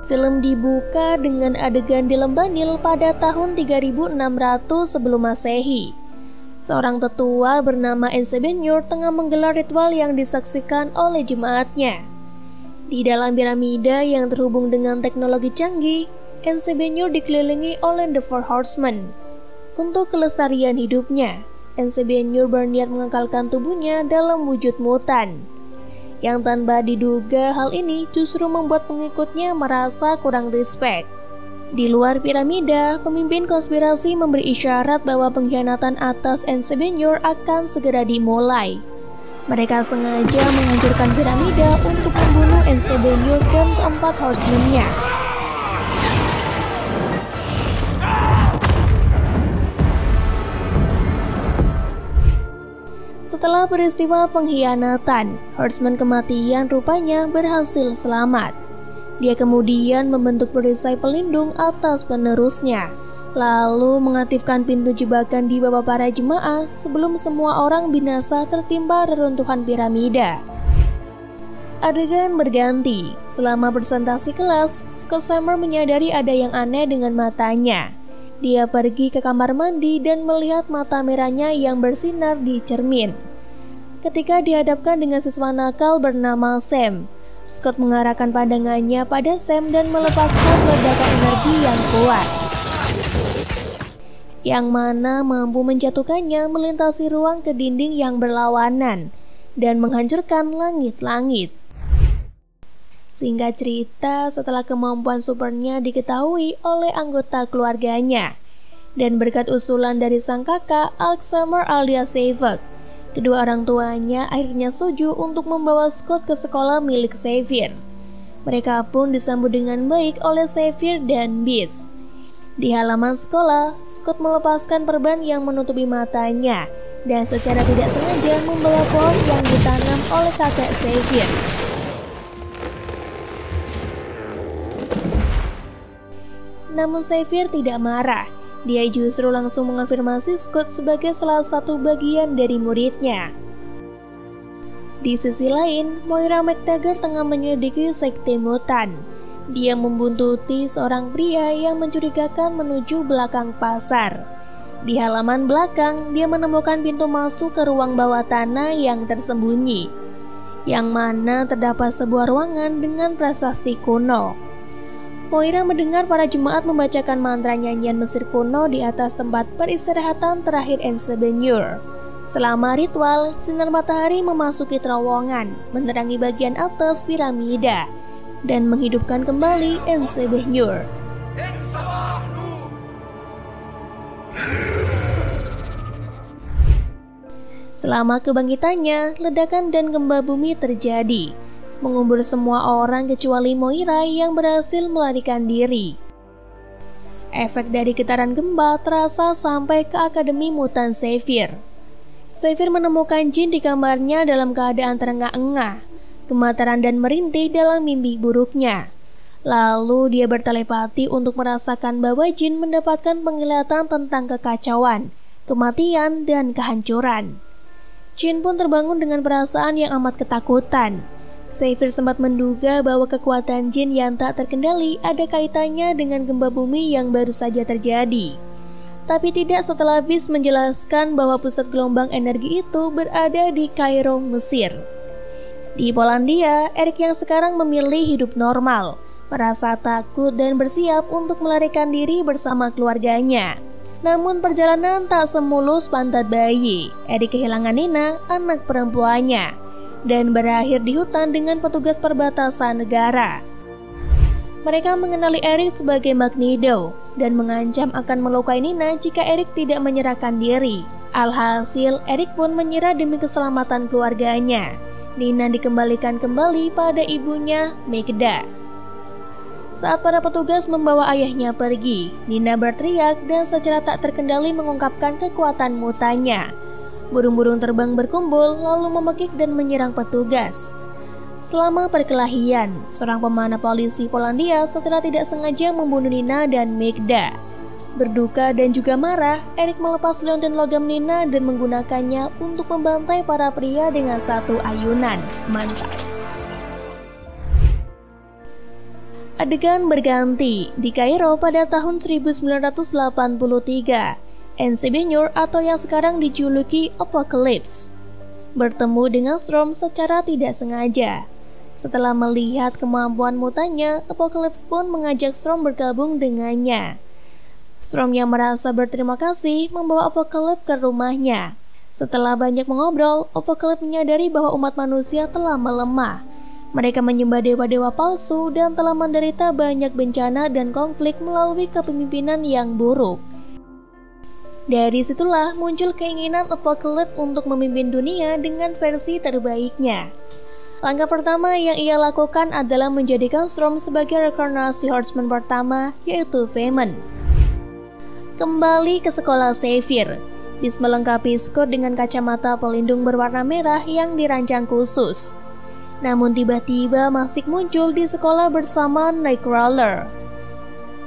Film dibuka dengan adegan di Lembah Nil pada tahun 3600 sebelum Masehi. Seorang tetua bernama Ensebenyor tengah menggelar ritual yang disaksikan oleh jemaatnya. Di dalam piramida yang terhubung dengan teknologi canggih, Ensebenyor dikelilingi oleh The Four Horsemen. Untuk kelestarian hidupnya, Ensebenyor berniat mengekalkan tubuhnya dalam wujud mutan. Yang tanpa diduga hal ini justru membuat pengikutnya merasa kurang respect. Di luar piramida, pemimpin konspirasi memberi isyarat bahwa pengkhianatan atas Ensebenyor akan segera dimulai. Mereka sengaja menghancurkan piramida untuk membunuh Ensebenyor dan keempat horsemen-nya. Setelah peristiwa pengkhianatan, Horseman Kematian rupanya berhasil selamat. Dia kemudian membentuk perisai pelindung atas penerusnya, lalu mengaktifkan pintu jebakan di bawah para jemaah sebelum semua orang binasa tertimpa reruntuhan piramida. Adegan berganti. Selama presentasi kelas, Scott Summer menyadari ada yang aneh dengan matanya. Dia pergi ke kamar mandi dan melihat mata merahnya yang bersinar di cermin. Ketika dihadapkan dengan siswa nakal bernama Sam, Scott mengarahkan pandangannya pada Sam dan melepaskan ledakan energi yang kuat, yang mana mampu menjatuhkannya melintasi ruang ke dinding yang berlawanan dan menghancurkan langit-langit. Singkat cerita, setelah kemampuan supernya diketahui oleh anggota keluarganya, dan berkat usulan dari sang kakak, Alex Summer alias Savage, kedua orang tuanya akhirnya setuju untuk membawa Scott ke sekolah milik Xavier. Mereka pun disambut dengan baik oleh Xavier dan Beast. Di halaman sekolah, Scott melepaskan perban yang menutupi matanya dan secara tidak sengaja membawa pohon yang ditanam oleh kakek Xavier. Namun Xavier tidak marah. Dia justru langsung mengonfirmasi Scott sebagai salah satu bagian dari muridnya. Di sisi lain, Moira MacTaggert tengah menyelidiki sekte mutan. Dia membuntuti seorang pria yang mencurigakan menuju belakang pasar. Di halaman belakang, dia menemukan pintu masuk ke ruang bawah tanah yang tersembunyi, yang mana terdapat sebuah ruangan dengan prasasti kuno. Moira mendengar para jemaat membacakan mantra nyanyian Mesir kuno di atas tempat peristirahatan terakhir Ensebenyor. Selama ritual, sinar matahari memasuki terowongan, menerangi bagian atas piramida, dan menghidupkan kembali Ensebenyor. Selama kebangkitannya, ledakan dan gempa bumi terjadi, mengubur semua orang kecuali Moira yang berhasil melarikan diri. Efek dari getaran gempa terasa sampai ke Akademi Mutan Xavier. Xavier menemukan Jin di kamarnya dalam keadaan terengah-engah, gemetaran dan merintih dalam mimpi buruknya. Lalu dia bertelepati untuk merasakan bahwa Jin mendapatkan penglihatan tentang kekacauan, kematian, dan kehancuran. Jin pun terbangun dengan perasaan yang amat ketakutan. Xavier sempat menduga bahwa kekuatan Jin yang tak terkendali ada kaitannya dengan gempa bumi yang baru saja terjadi. Tapi tidak setelah Beast menjelaskan bahwa pusat gelombang energi itu berada di Kairo, Mesir. Di Polandia, Eric yang sekarang memilih hidup normal, merasa takut dan bersiap untuk melarikan diri bersama keluarganya. Namun perjalanan tak semulus pantat bayi. Eric kehilangan Nina, anak perempuannya, dan berakhir di hutan dengan petugas perbatasan negara. Mereka mengenali Eric sebagai Magneto dan mengancam akan melukai Nina jika Eric tidak menyerahkan diri. Alhasil, Eric pun menyerah demi keselamatan keluarganya. Nina dikembalikan kembali pada ibunya, Megda. Saat para petugas membawa ayahnya pergi, Nina berteriak dan secara tak terkendali mengungkapkan kekuatan mutannya. Burung-burung terbang berkumpul lalu memekik dan menyerang petugas. Selama perkelahian, seorang pemanah polisi Polandia secara tidak sengaja membunuh Nina dan Megda. Berduka dan juga marah, Eric melepas leon dan logam Nina dan menggunakannya untuk membantai para pria dengan satu ayunan. Mantap. Adegan berganti di Kairo pada tahun 1983. NCB atau yang sekarang dijuluki Apocalypse bertemu dengan Storm secara tidak sengaja. Setelah melihat kemampuan mutannya, Apocalypse pun mengajak Storm bergabung dengannya. Storm yang merasa berterima kasih membawa Apocalypse ke rumahnya. Setelah banyak mengobrol, Apocalypse menyadari bahwa umat manusia telah melemah. Mereka menyembah dewa-dewa palsu dan telah menderita banyak bencana dan konflik melalui kepemimpinan yang buruk. Dari situlah muncul keinginan Apocalypse untuk memimpin dunia dengan versi terbaiknya. Langkah pertama yang ia lakukan adalah menjadikan Storm sebagai reinkarnasi Horseman pertama, yaitu Venom. Kembali ke sekolah Xavier, Beast melengkapi Scott dengan kacamata pelindung berwarna merah yang dirancang khusus. Namun tiba-tiba Mastic muncul di sekolah bersama Nightcrawler.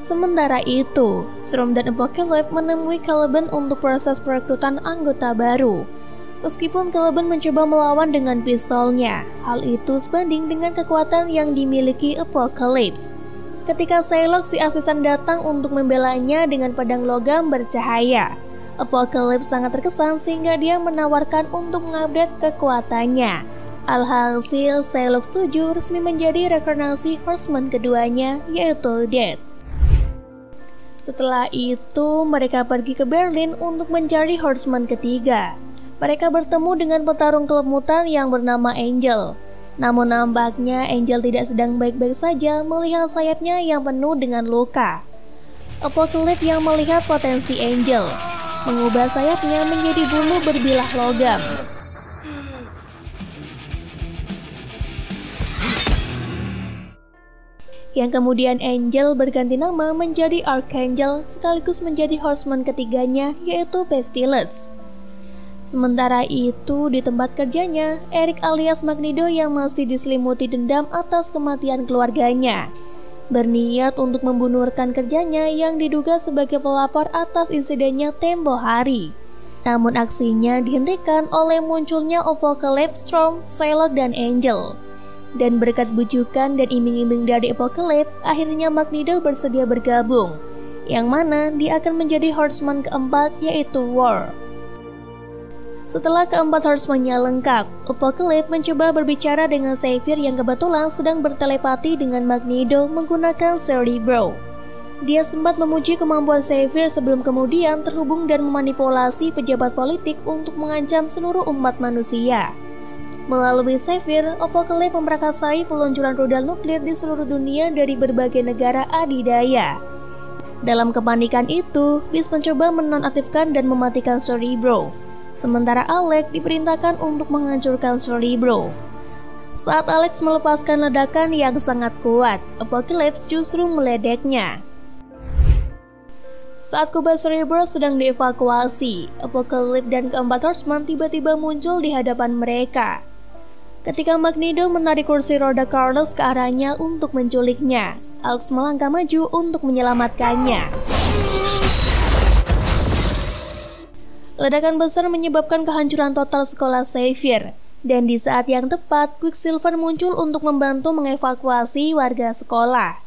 Sementara itu, Storm dan Apocalypse menemui Caliban untuk proses perekrutan anggota baru. Meskipun Caliban mencoba melawan dengan pistolnya, hal itu sebanding dengan kekuatan yang dimiliki Apocalypse. Ketika Psylocke si asisten datang untuk membelanya dengan pedang logam bercahaya, Apocalypse sangat terkesan sehingga dia menawarkan untuk mengupgrade kekuatannya. Alhasil, Psylocke setuju resmi menjadi reinkarnasi Horseman keduanya, yaitu Death. Setelah itu, mereka pergi ke Berlin untuk mencari Horseman ketiga. Mereka bertemu dengan petarung klub mutan yang bernama Angel. Namun nampaknya Angel tidak sedang baik-baik saja melihat sayapnya yang penuh dengan luka. Apocalypse yang melihat potensi Angel mengubah sayapnya menjadi bulu berbilah logam. Yang kemudian Angel berganti nama menjadi Archangel sekaligus menjadi Horseman ketiganya, yaitu Pestilence. Sementara itu, di tempat kerjanya, Eric alias Magneto yang masih diselimuti dendam atas kematian keluarganya berniat untuk membunuh rekan kerjanya yang diduga sebagai pelapor atas insidennya tempo hari. Namun aksinya dihentikan oleh munculnya Apocalypse, Storm, Psylocke, dan Angel. Dan berkat bujukan dan iming-iming dari Apocalypse, akhirnya Magneto bersedia bergabung, yang mana dia akan menjadi Horseman keempat, yaitu War. Setelah keempat Horseman-nya lengkap, Apocalypse mencoba berbicara dengan Xavier yang kebetulan sedang bertelepati dengan Magneto menggunakan Cerebro. Dia sempat memuji kemampuan Xavier sebelum kemudian terhubung dan memanipulasi pejabat politik untuk mengancam seluruh umat manusia. Melalui Xavier, Apocalypse memprakarsai peluncuran rudal nuklir di seluruh dunia dari berbagai negara adidaya. Dalam kepanikan itu, Beast mencoba menonaktifkan dan mematikan Cerebro. Sementara Alex diperintahkan untuk menghancurkan Cerebro. Saat Alex melepaskan ledakan yang sangat kuat, Apocalypse justru meledeknya. Saat kubah Cerebro sedang dievakuasi, Apocalypse dan keempat Horseman tiba-tiba muncul di hadapan mereka. Ketika Magneto menarik kursi roda Carlos ke arahnya untuk menculiknya, Alex melangkah maju untuk menyelamatkannya. Ledakan besar menyebabkan kehancuran total sekolah Xavier, dan di saat yang tepat, Quicksilver muncul untuk membantu mengevakuasi warga sekolah.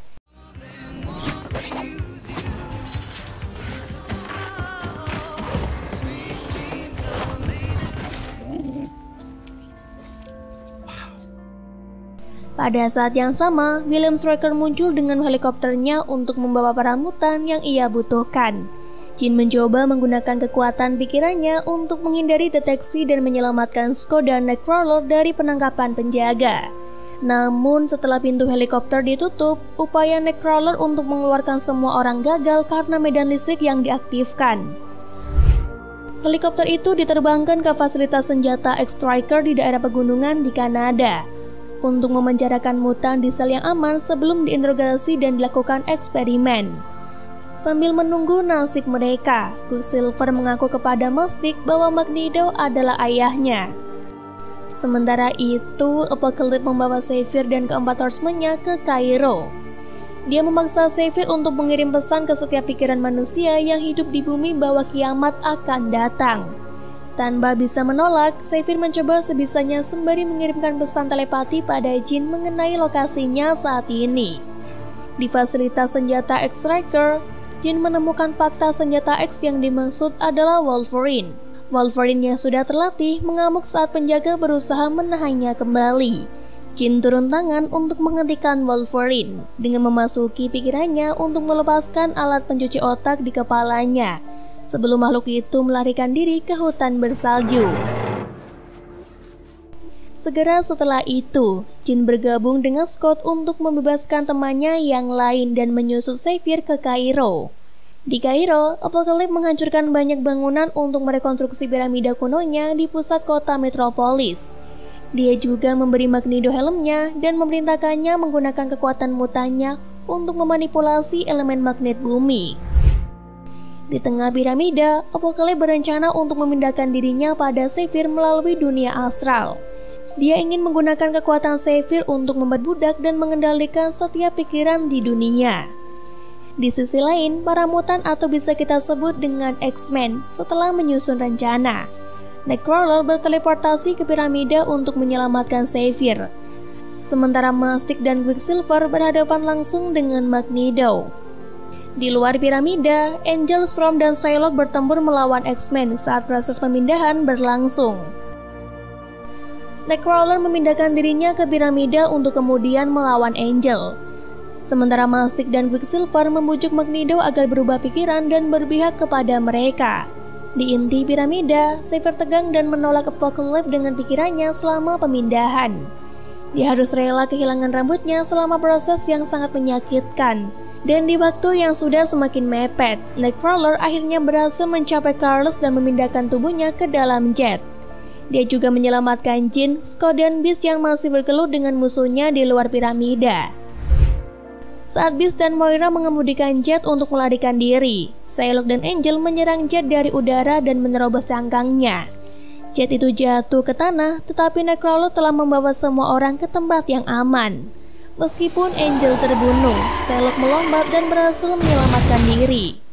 Pada saat yang sama, William Stryker muncul dengan helikopternya untuk membawa para mutan yang ia butuhkan. Jean mencoba menggunakan kekuatan pikirannya untuk menghindari deteksi dan menyelamatkan Scott dan Nightcrawler dari penangkapan penjaga. Namun setelah pintu helikopter ditutup, upaya Nightcrawler untuk mengeluarkan semua orang gagal karena medan listrik yang diaktifkan. Helikopter itu diterbangkan ke fasilitas senjata X-Striker di daerah pegunungan di Kanada untuk memenjarakan mutan di sel yang aman sebelum diinterogasi dan dilakukan eksperimen. Sambil menunggu nasib mereka, Quicksilver mengaku kepada Mastic bahwa Magneto adalah ayahnya. Sementara itu, Apocalypse membawa Xavier dan keempat Horseman-nya ke Kairo. Dia memaksa Xavier untuk mengirim pesan ke setiap pikiran manusia yang hidup di bumi bahwa kiamat akan datang. Tanpa bisa menolak, Xavier mencoba sebisanya sembari mengirimkan pesan telepati pada Jean mengenai lokasinya saat ini. Di fasilitas senjata X-Striker, Jin menemukan fakta senjata X yang dimaksud adalah Wolverine. Wolverine yang sudah terlatih mengamuk saat penjaga berusaha menahannya kembali. Jin turun tangan untuk menghentikan Wolverine dengan memasuki pikirannya untuk melepaskan alat pencuci otak di kepalanya sebelum makhluk itu melarikan diri ke hutan bersalju. Segera setelah itu, Jin bergabung dengan Scott untuk membebaskan temannya yang lain dan menyusul Xavier ke Kairo. Di Kairo, Apocalypse menghancurkan banyak bangunan untuk merekonstruksi piramida kunonya di pusat kota metropolis. Dia juga memberi Magneto helmnya dan memerintahkannya menggunakan kekuatan mutannya untuk memanipulasi elemen magnet bumi. Di tengah piramida, Apocalypse berencana untuk memindahkan dirinya pada Xavier melalui dunia astral. Dia ingin menggunakan kekuatan Xavier untuk memperbudak dan mengendalikan setiap pikiran di dunia. Di sisi lain, para mutan atau bisa kita sebut dengan X-Men setelah menyusun rencana. Nightcrawler berteleportasi ke piramida untuk menyelamatkan Xavier. Sementara Mystique dan Quicksilver berhadapan langsung dengan Magneto. Di luar piramida, Angel, Storm, dan Psylocke bertempur melawan X-Men saat proses pemindahan berlangsung. Nightcrawler memindahkan dirinya ke piramida untuk kemudian melawan Angel. Sementara Mystique dan Quicksilver membujuk Magneto agar berubah pikiran dan berpihak kepada mereka. Di inti piramida, Xavier tegang dan menolak Apocalypse dengan pikirannya selama pemindahan. Dia harus rela kehilangan rambutnya selama proses yang sangat menyakitkan. Dan di waktu yang sudah semakin mepet, Nightcrawler akhirnya berhasil mencapai Carlos dan memindahkan tubuhnya ke dalam jet. Dia juga menyelamatkan Jin, Scott, dan Beast yang masih bergelut dengan musuhnya di luar piramida. Saat Beast dan Moira mengemudikan jet untuk melarikan diri, Psylocke dan Angel menyerang jet dari udara dan menerobos cangkangnya. Jet itu jatuh ke tanah, tetapi Nightcrawler telah membawa semua orang ke tempat yang aman. Meskipun Angel terbunuh, Psylocke melompat dan berhasil menyelamatkan diri.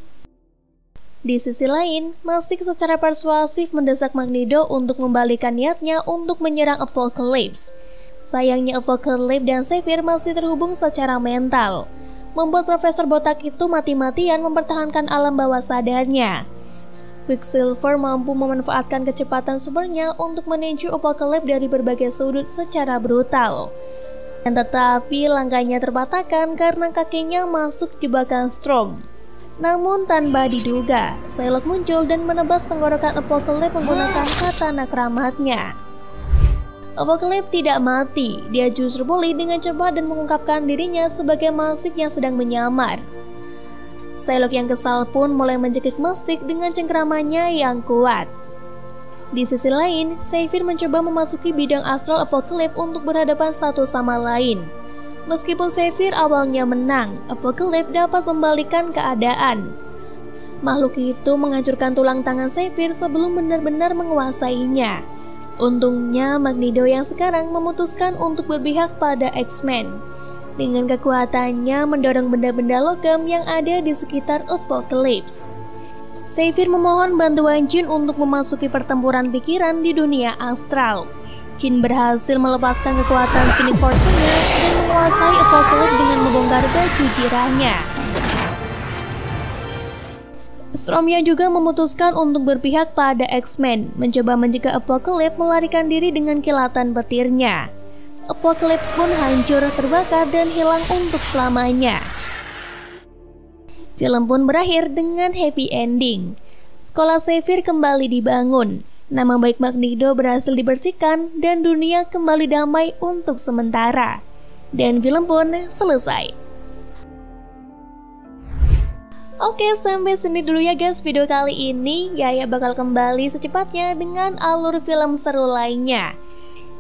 Di sisi lain, Mystique secara persuasif mendesak Magneto untuk membalikan niatnya untuk menyerang Apocalypse. Sayangnya Apocalypse dan Xavier masih terhubung secara mental, membuat Profesor Botak itu mati-matian mempertahankan alam bawah sadarnya. Quicksilver mampu memanfaatkan kecepatan supernya untuk meninju Apocalypse dari berbagai sudut secara brutal. Tetapi langkahnya terpatahkan karena kakinya masuk jebakan Storm. Namun tanpa diduga, Psylocke muncul dan menebas tenggorokan Apocalypse menggunakan katana keramatnya. Apocalypse tidak mati, dia justru pulih dengan cepat dan mengungkapkan dirinya sebagai Mystique yang sedang menyamar. Psylocke yang kesal pun mulai mencekik Mystique dengan cengkeramannya yang kuat. Di sisi lain, Xavier mencoba memasuki bidang astral Apocalypse untuk berhadapan satu sama lain. Meskipun Xavier awalnya menang, Apocalypse dapat membalikan keadaan. Makhluk itu menghancurkan tulang tangan Xavier sebelum benar-benar menguasainya. Untungnya Magneto yang sekarang memutuskan untuk berpihak pada X-Men. Dengan kekuatannya mendorong benda-benda logam yang ada di sekitar Apocalypse. Xavier memohon bantuan Jin untuk memasuki pertempuran pikiran di dunia astral. Jin berhasil melepaskan kekuatan Phoenix Force-nya dan menguasai Apocalypse dengan membongkar baju jirahnya. Storm juga memutuskan untuk berpihak pada X-Men, mencoba mencegah Apocalypse melarikan diri dengan kilatan petirnya. Apocalypse pun hancur, terbakar, dan hilang untuk selamanya. Film pun berakhir dengan happy ending. Sekolah Xavier kembali dibangun. Nama baik Magneto berhasil dibersihkan dan dunia kembali damai untuk sementara. Dan film pun selesai. Oke, sampai sini dulu ya guys video kali ini. Yaya bakal kembali secepatnya dengan alur film seru lainnya.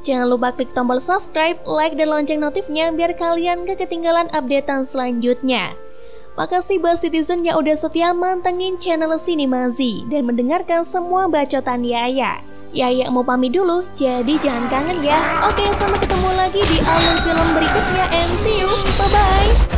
Jangan lupa klik tombol subscribe, like, dan lonceng notifnya biar kalian gak ketinggalan updatean selanjutnya. Makasih buat Citizen yang udah setia mantengin channel Cinemazy dan mendengarkan semua bacotan Yaya. Yaya mau pamit dulu, jadi jangan kangen ya. Oke, sampai ketemu lagi di alur film berikutnya and see you, bye-bye.